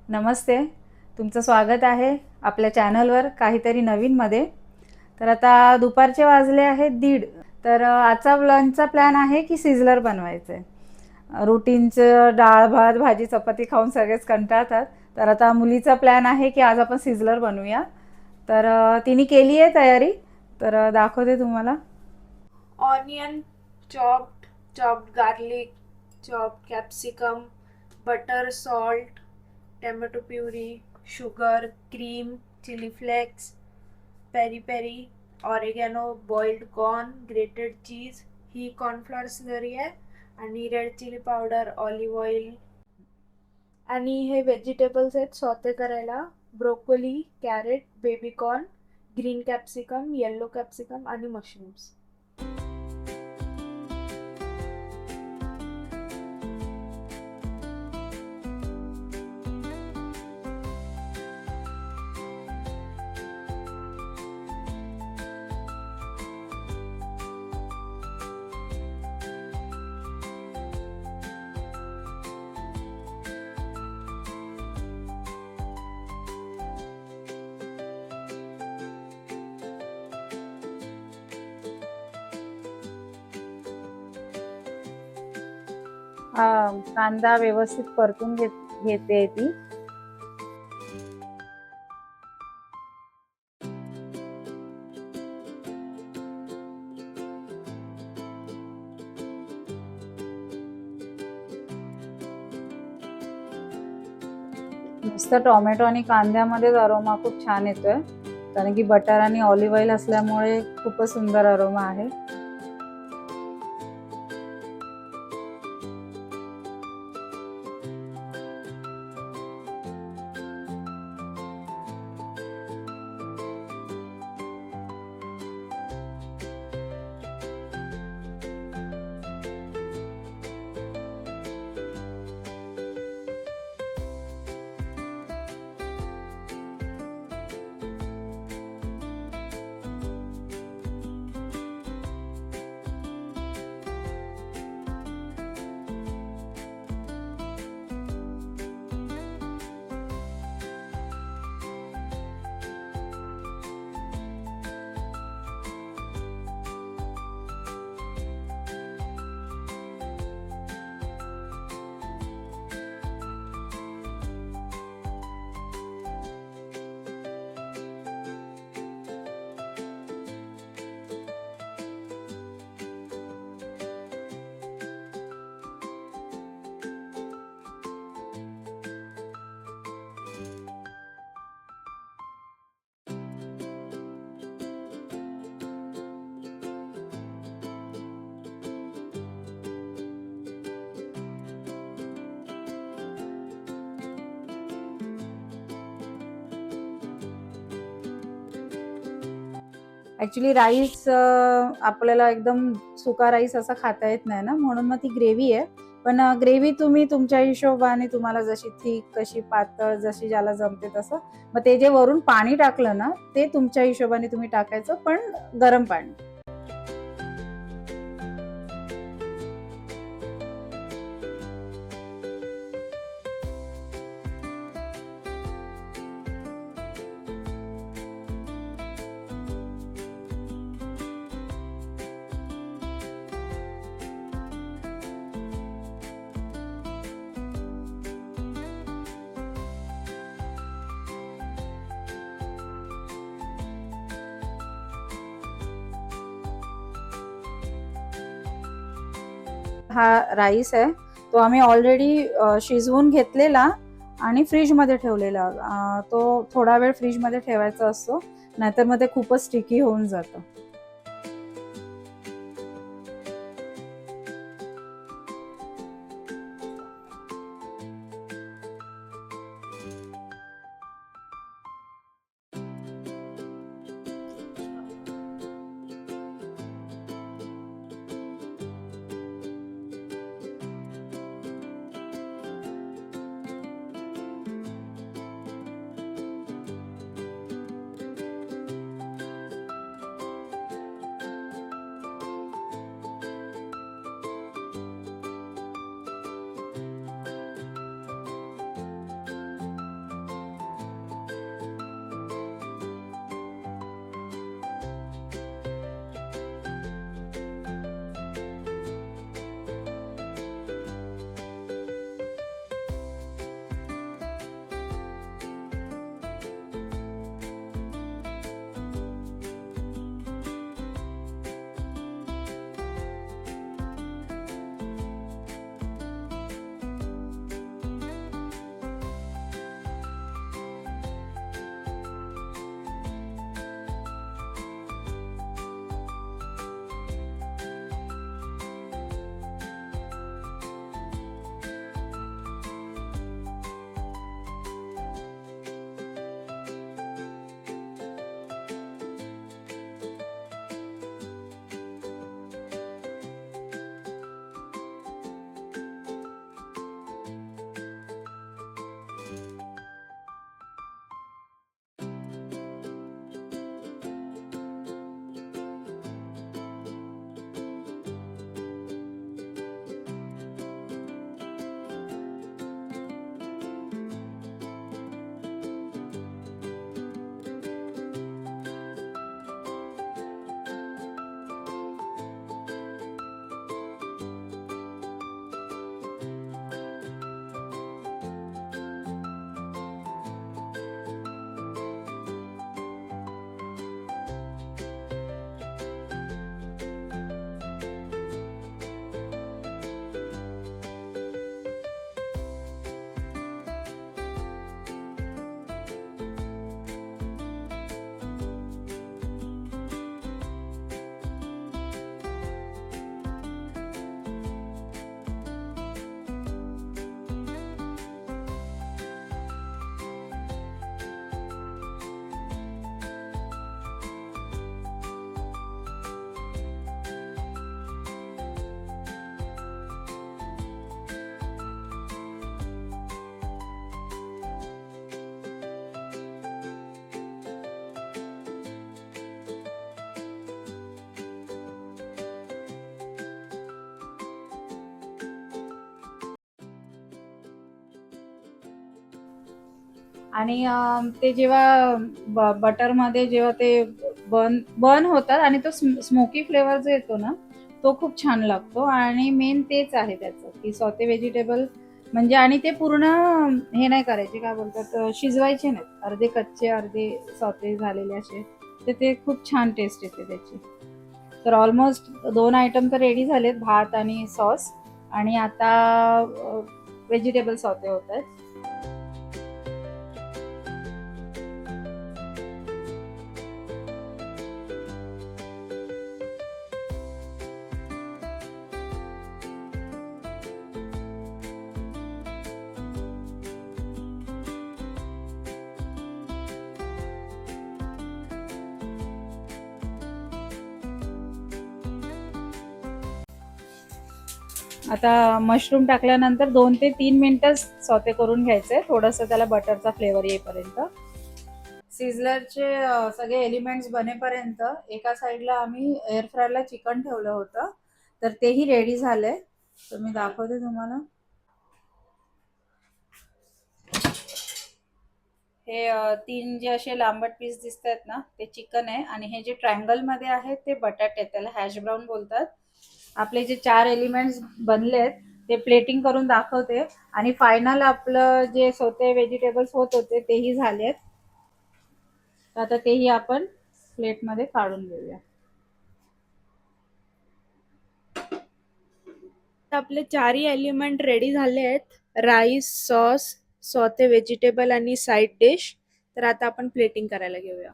नमस्ते. तुमचं स्वागत आहे आपल्या चॅनलवर काहीतरी नवीनमध्ये. तर आता दुपारचे वाजले आहेत 1:30. तर आजचा लंचचा प्लॅन आहे की सिझलर बनवायचं आहे. रुटीनचं डाळ भात भाजी चपाती खाऊन सगळेच कंटाळतात. तर आता मुलीचा प्लॅन आहे की आज आपण सिझलर बनवूया. तर तिने केली आहे तयारी. तर दाखवते तुम्हाला. Onion chopped garlic, chopped capsicum, butter, salt, tomato puree, sugar, cream, chili flakes, peri peri, oregano, boiled corn, grated cheese, ही कॉर्नफ्लॉवर स्लरी आहे आणि red chilli powder, olive oil आणि हे व्हेजिटेबल्स आहेत सॉते करायला. Broccoli, carrot, baby corn, green capsicum, yellow capsicum आणि mushrooms. कांदा व्यवस्थित परतून घेते ती. नुसतं टोमॅटो आणि कांद्यामध्येच अरोमा खूप छान येतोय, कारण की बटर आणि ऑलिव्ह ऑइल असल्यामुळे खूपच सुंदर अरोमा आहे. ॲक्च्युली राईस आपल्याला एकदम सुका राईस असा खाता येत नाही ना, म्हणून मग ती ग्रेव्ही आहे. पण ग्रेव्ही तुम्ही तुमच्या हिशोबाने तुम्हाला जशी थिक कशी पातळ जशी ज्याला जमते तसं. मग ते जे वरून पाणी टाकलं ना, ते तुमच्या हिशोबाने तुम्ही टाकायचं, पण गरम पाणी. हा राईस आहे, तो आम्ही ऑलरेडी शिजवून घेतलेला आणि फ्रीजमध्ये ठेवलेला. तो थोडा वेळ फ्रीजमध्ये ठेवायचा असतो, नाहीतर मग ते खूपच स्टिकी होऊन जातं. आणि ते जेव्हा बटरमध्ये जेव्हा ते बर्न होतात आणि तो स्मोकी फ्लेवर जो येतो ना तो खूप छान लागतो. आणि मेन तेच आहे त्याचं की सॉते व्हेजिटेबल म्हणजे, आणि ते पूर्ण हे नाही करायचे, काय बोलतात, शिजवायचे नाहीत, अर्धे कच्चे अर्धे सॉते झालेले असे, तर ते खूप छान टेस्ट येते त्याची. तर ऑलमोस्ट 2 आयटम तर रेडी झालेत, भात आणि सॉस. आणि आता व्हेजिटेबल सॉते होत आहेत. आता मशरूम टाकल्यानंतर 2 ते 3 मिनिटं सॉते करून घ्यायचंय, थोडंसं त्याला बटरचा फ्लेवर येईपर्यंत. सिझलरचे सगळे एलिमेंट्स बनेपर्यंत एका साईडला आम्ही एअर फ्रायरला चिकन ठेवलं होतं, तर तेही रेडी झालंय. तर मी दाखवते तुम्हाला. हे 3 जे असे लांबट पीस दिसत आहेत ना ते चिकन आहे, आणि हे जे ट्रायंगल मध्ये आहेत ते बटाटे आहेत, त्याला हॅश ब्राऊन बोलतात. आपले जे 4 एलिमेंट्स बनलेत ते प्लेटिंग करून दाखवते, आणि फायनल आपलं जे सोते व्हेजिटेबल्स होत होते तेही झालेत. आता तेही आपण प्लेटमध्ये काढून घेऊया. आपले 4ही एलिमेंट रेडी झाले आहेत, राईस, सॉस, सॉते व्हेजिटेबल आणि साईड डिश. तर आता आपण प्लेटिंग करायला घेऊया.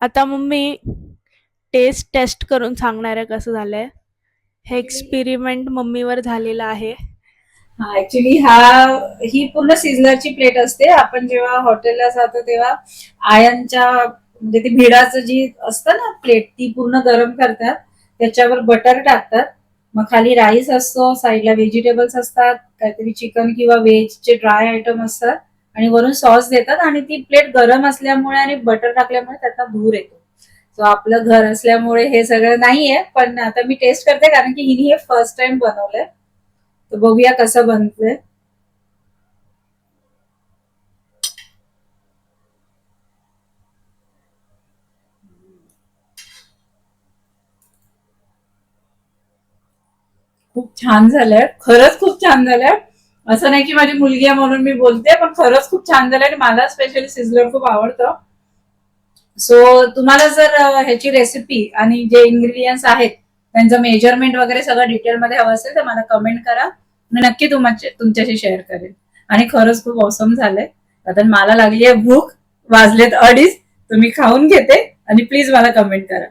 आता मम्मी टेस्ट करून सांगणार आहे कसं झालंय. हे एक्सपेरिमेंट मम्मीवर झालेला आहे. ऍक्च्युली ही पूर्ण सिझलरची प्लेट असते. आपण जेव्हा हॉटेलला जातो तेव्हा आयनच्या म्हणजे ती भिडाचं जी असतं ना प्लेट, ती पूर्ण गरम करतात, त्याच्यावर बटर टाकतात, मग खाली राईस असतो, साईडला व्हेजिटेबल्स असतात, काहीतरी चिकन किंवा व्हेजचे ड्राय आयटम असतात, आणि वरून सॉस देतात, आणि ती प्लेट गरम असल्यामुळे आणि बटर टाकल्यामुळे त्याचा धूर येतो. सो आपलं घर असल्यामुळे हे सगळं नाहीये, पण आता मी टेस्ट करते कारण की हिने हे फर्स्ट टाइम बनवलंय, तर बघूया कसं बनतंय. खूप छान झालंय, खरंच खूप छान झालंय. असं नाही की माझी मुलगी आहे म्हणून मी बोलते, पण खरंच खूप छान झालंय, आणि मला स्पेशली सिझलर खूप आवडतं. सो तुम्हाला जर ह्याची रेसिपी आणि जे इन्ग्रेडियंट्स आहेत त्यांचं मेजरमेंट वगैरे सगळं डिटेलमध्ये हवं असेल तर मला कमेंट करा, मी नक्की तुमच्याशी शेअर करेन. आणि खरंच खूप ऑसम झालंय. आता मला लागली आहे भूक, वाजलेत 2:30, तुम्ही खाऊन घेते, आणि प्लीज मला कमेंट करा.